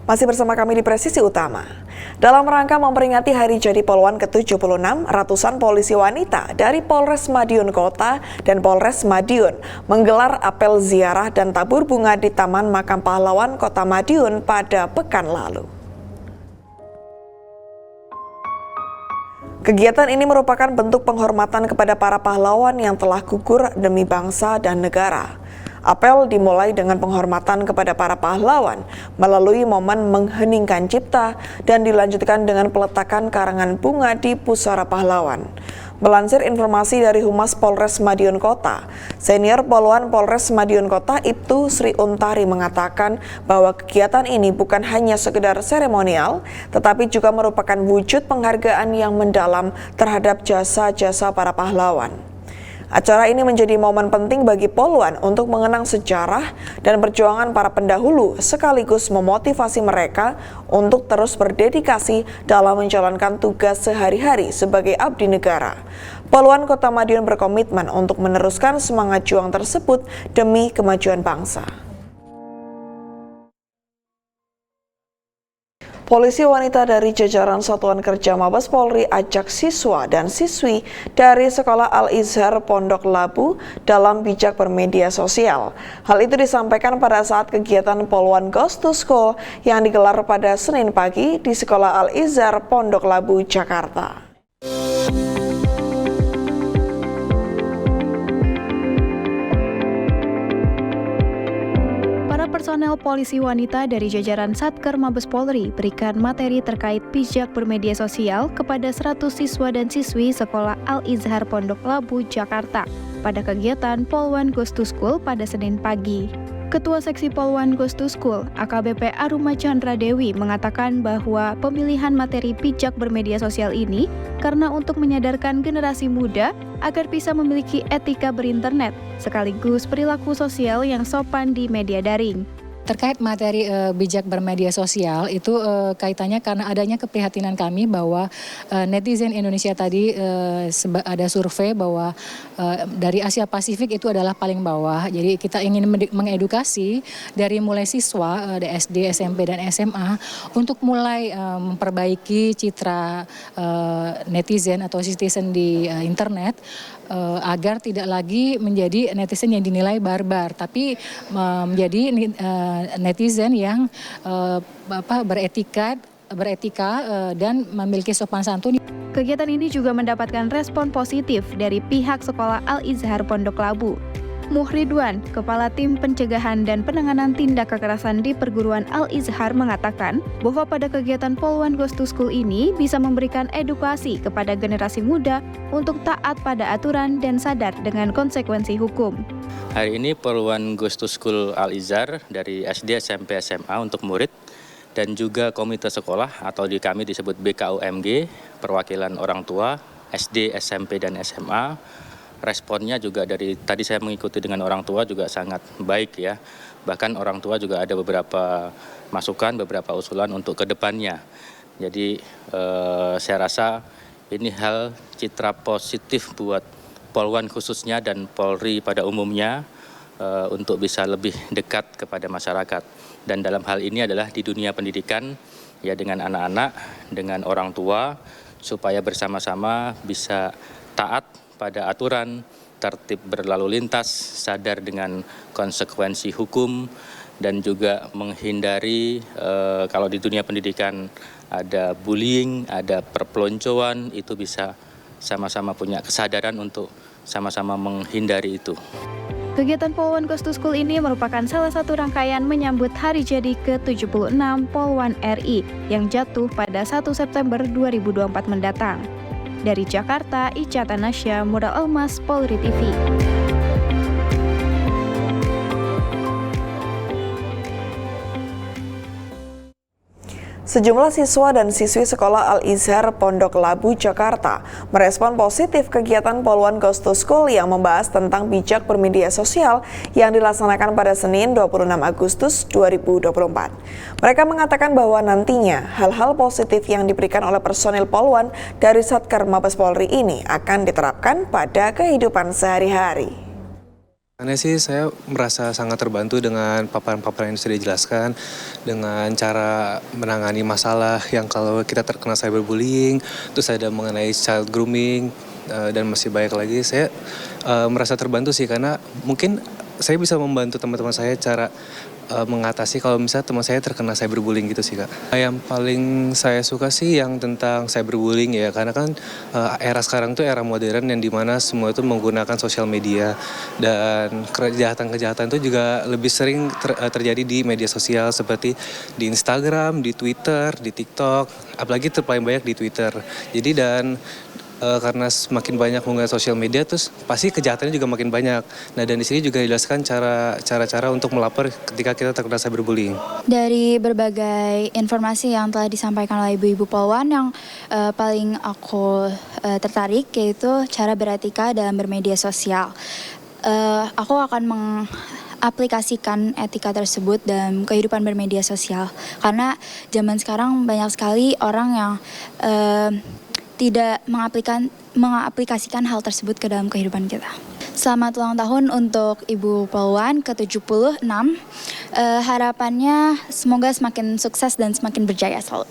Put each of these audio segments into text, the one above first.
Masih bersama kami di Presisi Utama. Dalam rangka memperingati Hari Jadi Poluan ke-76, ratusan polisi wanita dari Polres Madiun Kota dan Polres Madiun menggelar apel ziarah dan tabur bunga di Taman Makam Pahlawan Kota Madiun pada pekan lalu. Kegiatan ini merupakan bentuk penghormatan kepada para pahlawan yang telah gugur demi bangsa dan negara. Apel dimulai dengan penghormatan kepada para pahlawan melalui momen mengheningkan cipta dan dilanjutkan dengan peletakan karangan bunga di Pusara Pahlawan. Melansir informasi dari Humas Polres Madiun Kota, Senior Poluan Polres Madiun Kota Ibtu Sri Untari mengatakan bahwa kegiatan ini bukan hanya sekedar seremonial, tetapi juga merupakan wujud penghargaan yang mendalam terhadap jasa-jasa para pahlawan. Acara ini menjadi momen penting bagi Poluan untuk mengenang sejarah dan perjuangan para pendahulu sekaligus memotivasi mereka untuk terus berdedikasi dalam menjalankan tugas sehari-hari sebagai abdi negara. Poluan Kota Madiun berkomitmen untuk meneruskan semangat juang tersebut demi kemajuan bangsa. Polisi wanita dari jajaran Satuan Kerja Mabes Polri ajak siswa dan siswi dari Sekolah Al-Izhar Pondok Labu dalam bijak bermedia sosial. Hal itu disampaikan pada saat kegiatan Poluan Goes to School yang digelar pada Senin pagi di Sekolah Al-Izhar Pondok Labu, Jakarta. Personel polisi wanita dari jajaran Satker Mabes Polri berikan materi terkait bijak bermedia sosial kepada 100 siswa dan siswi Sekolah Al-Izhar Pondok Labu, Jakarta pada kegiatan Poluan Goes to School pada Senin pagi. Ketua Seksi Poluan Goes to School, AKBP Aruma Chandra Dewi, mengatakan bahwa pemilihan materi bijak bermedia sosial ini karena untuk menyadarkan generasi muda agar bisa memiliki etika berinternet, sekaligus perilaku sosial yang sopan di media daring. Terkait materi bijak bermedia sosial itu kaitannya karena adanya keprihatinan kami bahwa netizen Indonesia tadi ada survei bahwa dari Asia Pasifik itu adalah paling bawah. Jadi kita ingin mengedukasi dari mulai siswa SD, SMP dan SMA untuk mulai memperbaiki citra netizen atau citizen di internet agar tidak lagi menjadi netizen yang dinilai barbar, tapi menjadi netizen yang beretika dan memiliki sopan santun. Kegiatan ini juga mendapatkan respon positif dari pihak Sekolah Al-Izhar Pondok Labu. Muhridwan, Kepala Tim Pencegahan dan Penanganan Tindak Kekerasan di Perguruan Al-Izhar mengatakan bahwa pada kegiatan Poluan Goes to School ini bisa memberikan edukasi kepada generasi muda untuk taat pada aturan dan sadar dengan konsekuensi hukum. Hari ini Poluan Goes to School Al-Izhar dari SD, SMP, SMA untuk murid dan juga komite sekolah atau di kami disebut BKUMG, perwakilan orang tua SD, SMP, dan SMA. Responnya juga dari tadi saya mengikuti dengan orang tua juga sangat baik ya. Bahkan orang tua juga ada beberapa masukan, beberapa usulan untuk ke depannya. Jadi saya rasa ini hal citra positif buat Poluan khususnya dan Polri pada umumnya untuk bisa lebih dekat kepada masyarakat. Dan dalam hal ini adalah di dunia pendidikan ya dengan anak-anak, dengan orang tua supaya bersama-sama bisa taat pada aturan, tertib berlalu lintas, sadar dengan konsekuensi hukum, dan juga menghindari kalau di dunia pendidikan ada bullying, ada perpeloncoan, itu bisa sama-sama punya kesadaran untuk sama-sama menghindari itu. Kegiatan Poluan Goes to School ini merupakan salah satu rangkaian menyambut Hari Jadi ke-76 Poluan RI yang jatuh pada 1 September 2024 mendatang. Dari Jakarta, Ica Tanasya, Modal Emas, Polri TV. Sejumlah siswa dan siswi Sekolah Al-Izhar Pondok Labu, Jakarta merespon positif kegiatan Poluan Goes to School yang membahas tentang bijak bermedia sosial yang dilaksanakan pada Senin 26 Agustus 2024. Mereka mengatakan bahwa nantinya hal-hal positif yang diberikan oleh personil Poluan dari Satker Mabes Polri ini akan diterapkan pada kehidupan sehari-hari. Karena sih saya merasa sangat terbantu dengan paparan-paparan yang sudah dijelaskan, dengan cara menangani masalah yang kalau kita terkena cyberbullying, terus ada mengenai child grooming, dan masih banyak lagi. Saya merasa terbantu sih karena mungkin saya bisa membantu teman-teman saya cara mengatasi kalau misalnya teman saya terkena cyberbullying gitu sih Kak. Yang paling saya suka sih yang tentang cyberbullying ya, karena kan era sekarang tuh era modern yang dimana semua itu menggunakan sosial media dan kejahatan-kejahatan itu juga lebih sering terjadi di media sosial seperti di Instagram, di Twitter, di TikTok, apalagi paling banyak di Twitter. Jadi karena semakin banyak menggunakan sosial media, terus pasti kejahatannya juga makin banyak. Nah, dan di sini juga dijelaskan cara-cara untuk melapor ketika kita terkena cyberbullying. Dari berbagai informasi yang telah disampaikan oleh ibu-ibu polwan, yang paling aku tertarik yaitu cara beretika dalam bermedia sosial. Aku akan aplikasikan etika tersebut dalam kehidupan bermedia sosial, karena zaman sekarang banyak sekali orang yang tidak mengaplikasikan hal tersebut ke dalam kehidupan kita. Selamat ulang tahun untuk Ibu Polwan ke-76. Harapannya semoga semakin sukses dan semakin berjaya selalu.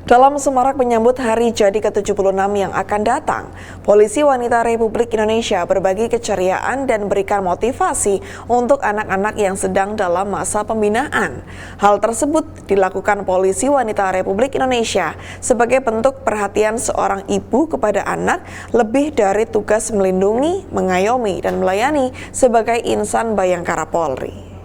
Dalam semarak menyambut hari jadi ke-76 yang akan datang, Polisi Wanita Republik Indonesia berbagi keceriaan dan berikan motivasi untuk anak-anak yang sedang dalam masa pembinaan. Hal tersebut dilakukan Polisi Wanita Republik Indonesia sebagai bentuk perhatian seorang ibu kepada anak, lebih dari tugas melindungi, mengayomi, dan melayani sebagai insan Bayangkara Polri.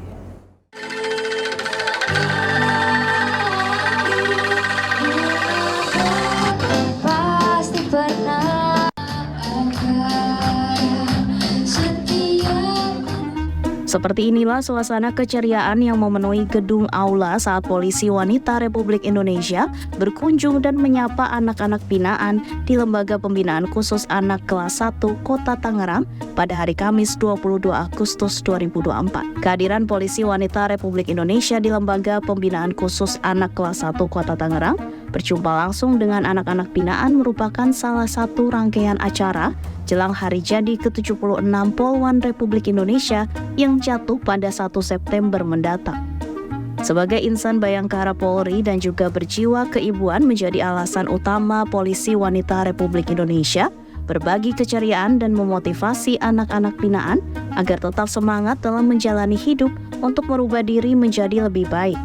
Seperti inilah suasana keceriaan yang memenuhi gedung aula saat Polisi Wanita Republik Indonesia berkunjung dan menyapa anak-anak binaan di Lembaga Pembinaan Khusus Anak Kelas 1 Kota Tangerang pada hari Kamis 22 Agustus 2024. Kehadiran Polisi Wanita Republik Indonesia di Lembaga Pembinaan Khusus Anak Kelas 1 Kota Tangerang berjumpa langsung dengan anak-anak binaan merupakan salah satu rangkaian acara jelang hari jadi ke-76 Polwan Republik Indonesia yang jatuh pada 1 September mendatang. Sebagai insan Bayangkara Polri dan juga berjiwa keibuan menjadi alasan utama Polisi Wanita Republik Indonesia berbagi keceriaan dan memotivasi anak-anak binaan agar tetap semangat dalam menjalani hidup untuk merubah diri menjadi lebih baik.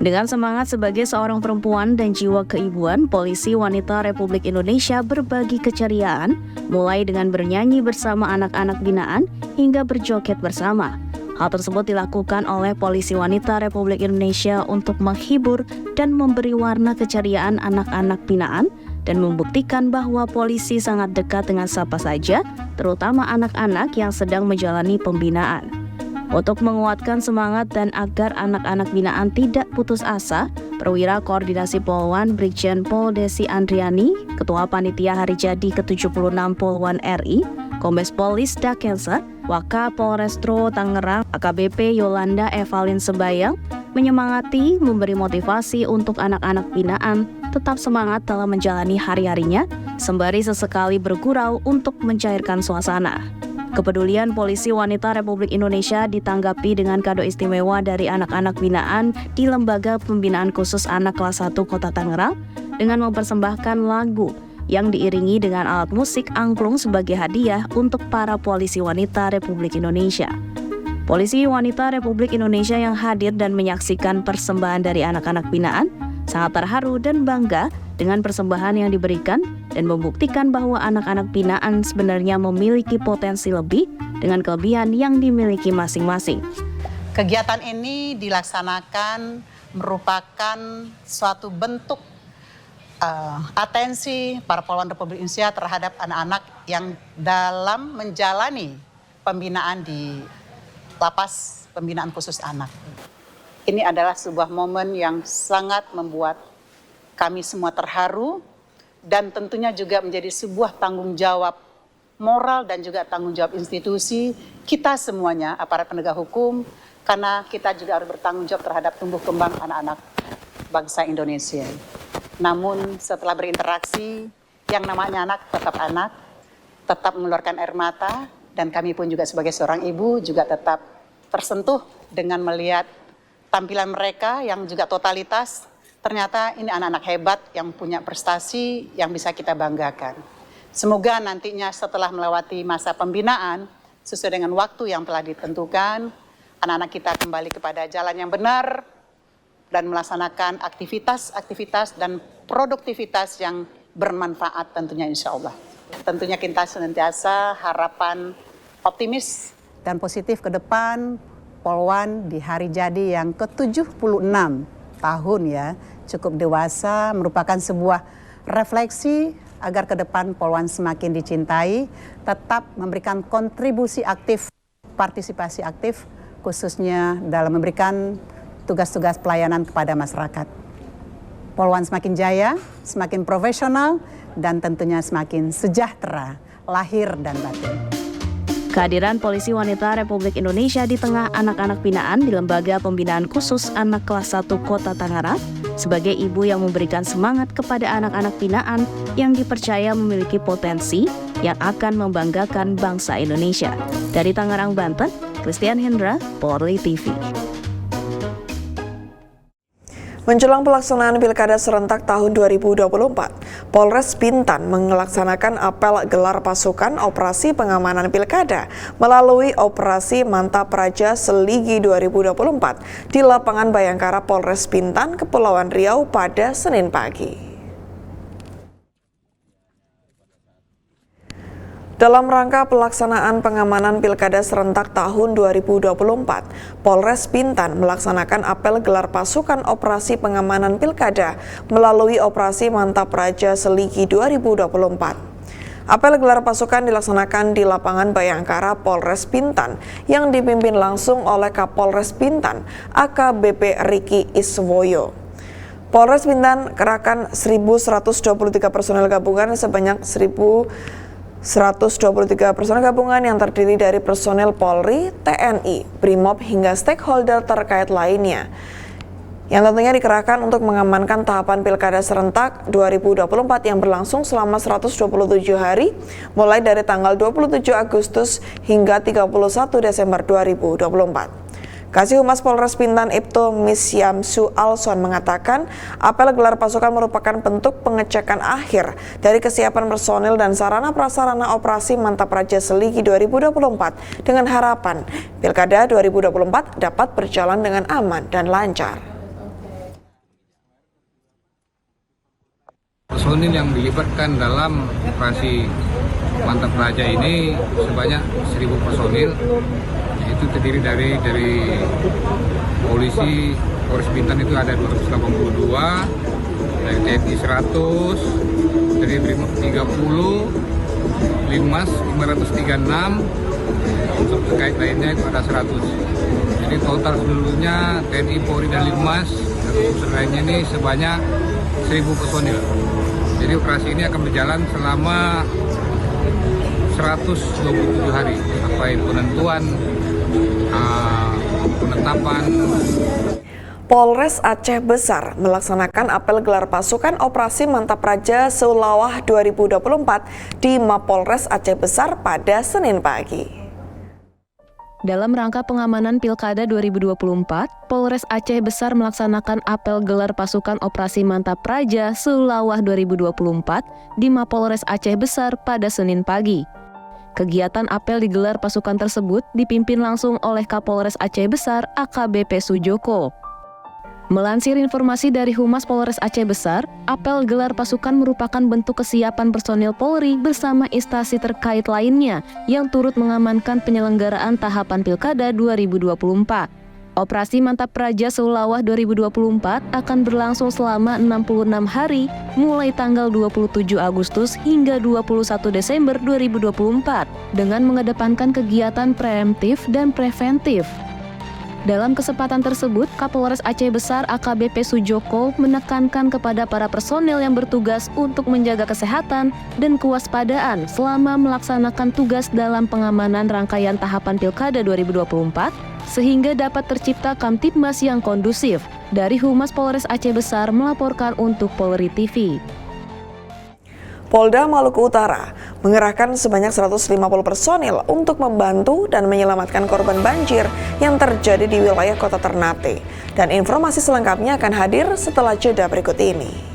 Dengan semangat sebagai seorang perempuan dan jiwa keibuan, Polisi Wanita Republik Indonesia berbagi keceriaan, mulai dengan bernyanyi bersama anak-anak binaan hingga berjoget bersama. Hal tersebut dilakukan oleh Polisi Wanita Republik Indonesia untuk menghibur dan memberi warna keceriaan anak-anak binaan dan membuktikan bahwa polisi sangat dekat dengan siapa saja, terutama anak-anak yang sedang menjalani pembinaan. Untuk menguatkan semangat dan agar anak-anak binaan tidak putus asa, Perwira Koordinasi Polwan Brigjen Pol Desi Andriani, Ketua Panitia Hari Jadi ke-76 Polwan RI, Kombes Pol Lisda Kensa, Wakapolrestro Tangerang, AKBP Yolanda Evalin Sebayang, menyemangati, memberi motivasi untuk anak-anak binaan tetap semangat dalam menjalani hari-harinya, sembari sesekali bergurau untuk mencairkan suasana. Kepedulian Polisi Wanita Republik Indonesia ditanggapi dengan kado istimewa dari anak-anak binaan di Lembaga Pembinaan Khusus Anak Kelas 1 Kota Tangerang dengan mempersembahkan lagu yang diiringi dengan alat musik angklung sebagai hadiah untuk para polisi wanita Republik Indonesia. Polisi Wanita Republik Indonesia yang hadir dan menyaksikan persembahan dari anak-anak binaan sangat terharu dan bangga dengan persembahan yang diberikan dan membuktikan bahwa anak-anak binaan sebenarnya memiliki potensi lebih dengan kelebihan yang dimiliki masing-masing. Kegiatan ini dilaksanakan merupakan suatu bentuk atensi para Polwan Republik Indonesia terhadap anak-anak yang dalam menjalani pembinaan di Lapas Pembinaan Khusus Anak. Ini adalah sebuah momen yang sangat membuat kami semua terharu dan tentunya juga menjadi sebuah tanggung jawab moral dan juga tanggung jawab institusi kita semuanya, aparat penegak hukum, karena kita juga harus bertanggung jawab terhadap tumbuh kembang anak-anak bangsa Indonesia. Namun setelah berinteraksi, yang namanya anak, tetap mengeluarkan air mata, dan kami pun juga sebagai seorang ibu juga tetap tersentuh dengan melihat tampilan mereka yang juga totalitas. Ternyata ini anak-anak hebat yang punya prestasi yang bisa kita banggakan. Semoga nantinya setelah melewati masa pembinaan, sesuai dengan waktu yang telah ditentukan, anak-anak kita kembali kepada jalan yang benar dan melaksanakan aktivitas-aktivitas dan produktivitas yang bermanfaat tentunya insya Allah. Tentunya kita senantiasa harapan optimis dan positif ke depan Polwan di hari jadi yang ke-76 tahun ya, cukup dewasa, merupakan sebuah refleksi agar ke depan Polwan semakin dicintai, tetap memberikan kontribusi aktif, partisipasi aktif, khususnya dalam memberikan tugas-tugas pelayanan kepada masyarakat. Polwan semakin jaya, semakin profesional, dan tentunya semakin sejahtera, lahir dan batin. Kehadiran Polisi Wanita Republik Indonesia di tengah anak-anak binaan di Lembaga Pembinaan Khusus Anak Kelas 1 Kota Tangerang sebagai ibu yang memberikan semangat kepada anak-anak binaan yang dipercaya memiliki potensi yang akan membanggakan bangsa Indonesia. Dari Tangerang, Banten, Christian Hendra, Polri TV. Menjelang pelaksanaan Pilkada serentak tahun 2024, Polres Bintan melaksanakan apel gelar pasukan operasi pengamanan Pilkada melalui Operasi Mantap Praja Seligi 2024 di lapangan Bayangkara Polres Bintan, Kepulauan Riau pada Senin pagi. Dalam rangka pelaksanaan pengamanan Pilkada serentak tahun 2024, Polres Bintan melaksanakan apel gelar pasukan operasi pengamanan Pilkada melalui Operasi Mantap Praja Seligi 2024. Apel gelar pasukan dilaksanakan di lapangan Bayangkara Polres Bintan yang dipimpin langsung oleh Kapolres Bintan, AKBP Riki Iswoyo. Polres Bintan kerahkan 1.123 personel gabungan sebanyak 123 personel gabungan yang terdiri dari personel Polri, TNI, Brimob hingga stakeholder terkait lainnya yang tentunya dikerahkan untuk mengamankan tahapan Pilkada serentak 2024 yang berlangsung selama 127 hari mulai dari tanggal 27 Agustus hingga 31 Desember 2024. Kasih Humas Polres Bintan Ibtu Misyamsu Alson mengatakan apel gelar pasukan merupakan bentuk pengecekan akhir dari kesiapan personil dan sarana prasarana operasi Mantap Praja Seligi 2024 dengan harapan Pilkada 2024 dapat berjalan dengan aman dan lancar. Personil yang dilibatkan dalam operasi Mantap Praja ini sebanyak 1.000 personil. Itu terdiri dari polisi Polres Bintan itu ada 282, dari TNI 100, dari Brimob 30, Linmas 536, untuk terkait lainnya itu ada 100. Jadi total seluruhnya TNI, Polri dan Linmas dan unsur lainnya ini sebanyak 1.000 personil. Jadi operasi ini akan berjalan selama 127 hari sampai penentuan penetapan. Polres Aceh Besar melaksanakan apel gelar pasukan operasi Mantap Praja Seulawah 2024 di Mapolres Aceh Besar pada Senin pagi. Dalam rangka pengamanan Pilkada 2024, Polres Aceh Besar melaksanakan apel gelar pasukan operasi Mantap Praja Seulawah 2024 di Mapolres Aceh Besar pada Senin pagi. Kegiatan apel digelar pasukan tersebut dipimpin langsung oleh Kapolres Aceh Besar AKBP Sujoko. Melansir informasi dari Humas Polres Aceh Besar, apel gelar pasukan merupakan bentuk kesiapan personil Polri bersama instansi terkait lainnya yang turut mengamankan penyelenggaraan tahapan Pilkada 2024. Operasi Mantap Praja Seulawah 2024 akan berlangsung selama 66 hari mulai tanggal 27 Agustus hingga 21 Desember 2024 dengan mengedepankan kegiatan preemptif dan preventif. Dalam kesempatan tersebut, Kapolres Aceh Besar AKBP Sujoko menekankan kepada para personel yang bertugas untuk menjaga kesehatan dan kewaspadaan selama melaksanakan tugas dalam pengamanan rangkaian tahapan Pilkada 2024 sehingga dapat tercipta Kamtibmas yang kondusif. Dari Humas Polres Aceh Besar melaporkan untuk Polri TV. Polda Maluku Utara mengerahkan sebanyak 150 personil untuk membantu dan menyelamatkan korban banjir yang terjadi di wilayah Kota Ternate. Dan informasi selengkapnya akan hadir setelah jeda berikut ini.